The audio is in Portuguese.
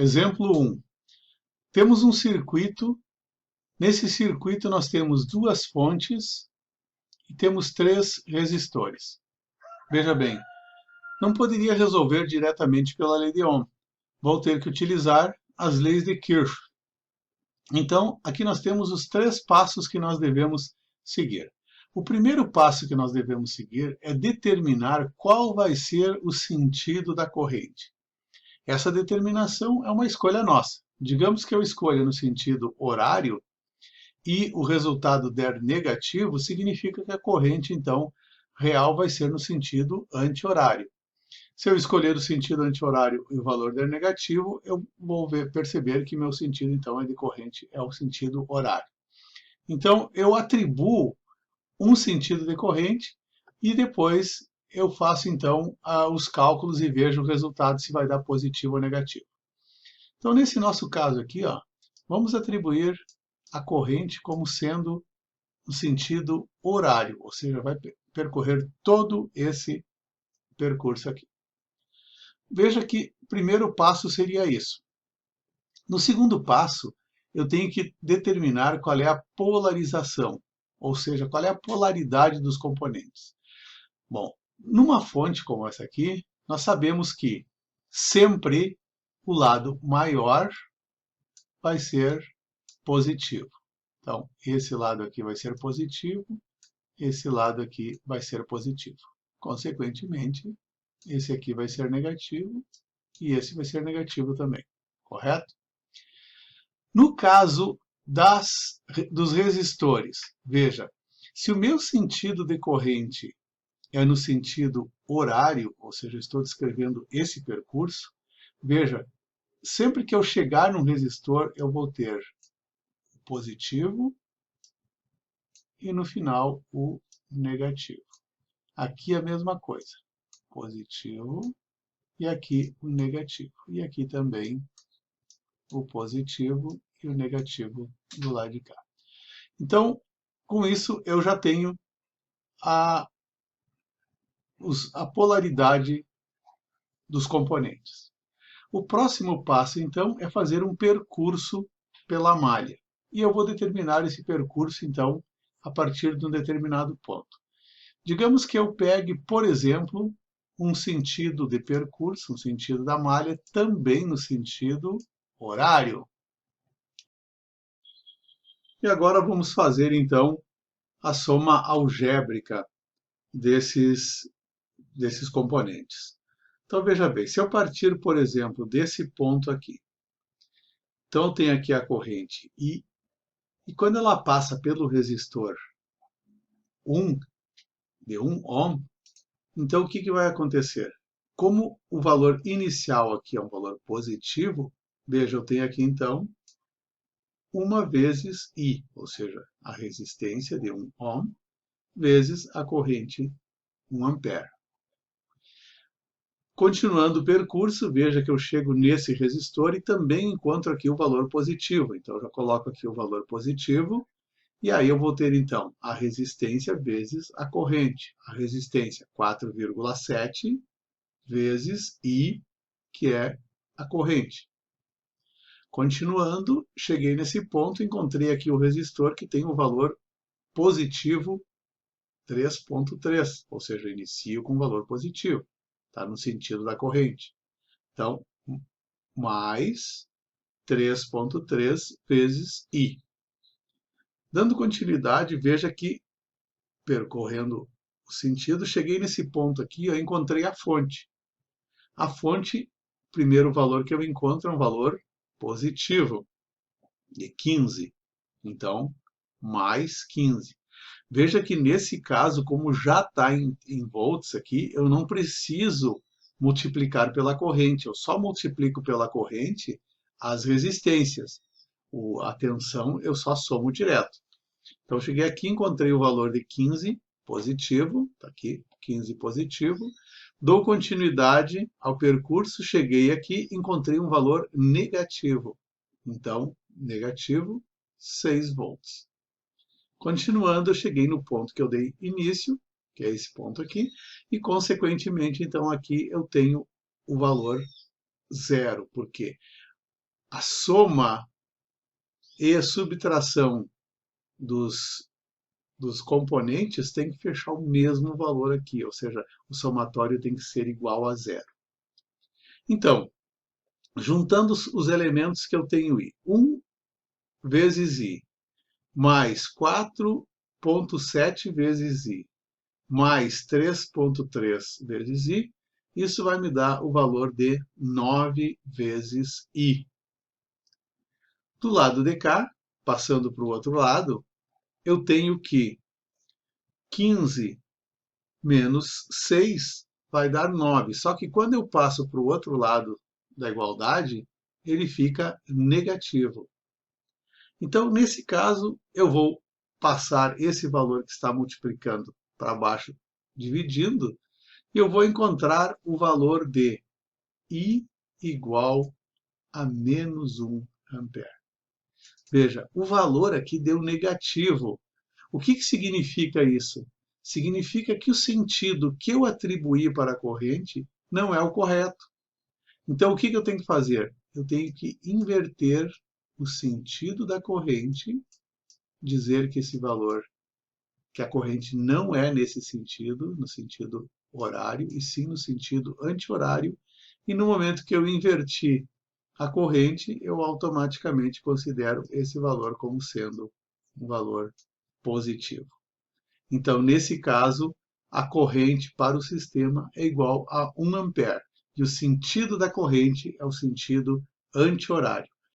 Exemplo 1. Temos um circuito. Nesse circuito nós temos duas fontes e temos 3 resistores. Veja bem, não poderia resolver diretamente pela lei de Ohm. Vou ter que utilizar as leis de Kirchhoff. Então, aqui nós temos os 3 passos que nós devemos seguir. O primeiro passo que nós devemos seguir é determinar qual vai ser o sentido da corrente. Essa determinação é uma escolha nossa. Digamos que eu escolha no sentido horário e o resultado der negativo, significa que a corrente, então, real vai ser no sentido anti-horário. Se eu escolher o sentido anti-horário e o valor der negativo, eu vou perceber que meu sentido, então, de corrente é o sentido horário. Então, eu atribuo um sentido de corrente e depois eu faço, então, os cálculos e vejo o resultado se vai dar positivo ou negativo. Então, nesse nosso caso aqui, vamos atribuir a corrente como sendo no sentido horário, ou seja, vai percorrer todo esse percurso aqui. Veja que o primeiro passo seria isso. No segundo passo, eu tenho que determinar qual é a polarização, ou seja, qual é a polaridade dos componentes. Bom, numa fonte como essa aqui, nós sabemos que sempre o lado maior vai ser positivo. Então, esse lado aqui vai ser positivo, esse lado aqui vai ser positivo. Consequentemente, esse aqui vai ser negativo e esse vai ser negativo também, correto? No caso dos resistores, veja, se o meu sentido de corrente é no sentido horário, ou seja, eu estou descrevendo esse percurso, veja, sempre que eu chegar num resistor, eu vou ter o positivo e no final o negativo. Aqui a mesma coisa, positivo e aqui o negativo. E aqui também o positivo e o negativo do lado de cá. Então, com isso, eu já tenho a polaridade dos componentes. O próximo passo, então, é fazer um percurso pela malha. E eu vou determinar esse percurso, então, a partir de um determinado ponto. Digamos que eu pegue, por exemplo, um sentido de percurso, um sentido da malha, também no sentido horário. E agora vamos fazer, então, a soma algébrica desses componentes. Então, veja bem, se eu partir, por exemplo, desse ponto aqui, então eu tenho aqui a corrente I, e quando ela passa pelo resistor 1, de 1 ohm, então o que vai acontecer? Como o valor inicial aqui é um valor positivo, veja, eu tenho aqui então 1 vezes I, ou seja, a resistência de 1 ohm, vezes a corrente 1 ampere. Continuando o percurso, veja que eu chego nesse resistor e também encontro aqui o valor positivo. Então, eu já coloco aqui o valor positivo, e aí eu vou ter, então, a resistência vezes a corrente. A resistência, 4,7 vezes I, que é a corrente. Continuando, cheguei nesse ponto, encontrei aqui o resistor que tem o valor positivo 3,3, ou seja, inicio com valor positivo, está no sentido da corrente. Então, mais 3,3 vezes I. Dando continuidade, veja que, percorrendo o sentido, cheguei nesse ponto aqui, eu encontrei a fonte. A fonte, o primeiro valor que eu encontro é um valor positivo, de 15. Então, mais 15. Veja que nesse caso, como já está em volts aqui, eu não preciso multiplicar pela corrente, eu só multiplico pela corrente as resistências. A tensão eu só somo direto. Então, eu cheguei aqui, encontrei o valor de 15 positivo, está aqui, 15 positivo. Dou continuidade ao percurso, cheguei aqui, encontrei um valor negativo. Então, negativo, 6 volts. Continuando, eu cheguei no ponto que eu dei início, que é esse ponto aqui, e, consequentemente, então, aqui eu tenho o valor zero. Por quê? a soma e a subtração dos componentes tem que fechar o mesmo valor aqui, ou seja, o somatório tem que ser igual a zero. Então, juntando os elementos que eu tenho i, 1 vezes i, mais 4,7 vezes i, mais 3,3 vezes i, isso vai me dar o valor de 9 vezes i. Do lado de cá, passando para o outro lado, eu tenho que 15 menos 6 vai dar 9. Só que quando eu passo para o outro lado da igualdade, ele fica negativo. Então, nesse caso, eu vou passar esse valor que está multiplicando para baixo, dividindo, e eu vou encontrar o valor de I igual a menos 1 ampere. Veja, o valor aqui deu negativo. O que significa isso? Significa que o sentido que eu atribuí para a corrente não é o correto. Então, o que eu tenho que fazer? Eu tenho que inverter o sentido da corrente, dizer que esse valor, que a corrente não é nesse sentido, no sentido horário, e sim no sentido anti-horário, e no momento que eu inverti a corrente, eu automaticamente considero esse valor como sendo um valor positivo. Então, nesse caso, a corrente para o sistema é igual a 1 ampere, e o sentido da corrente é o sentido anti-horário.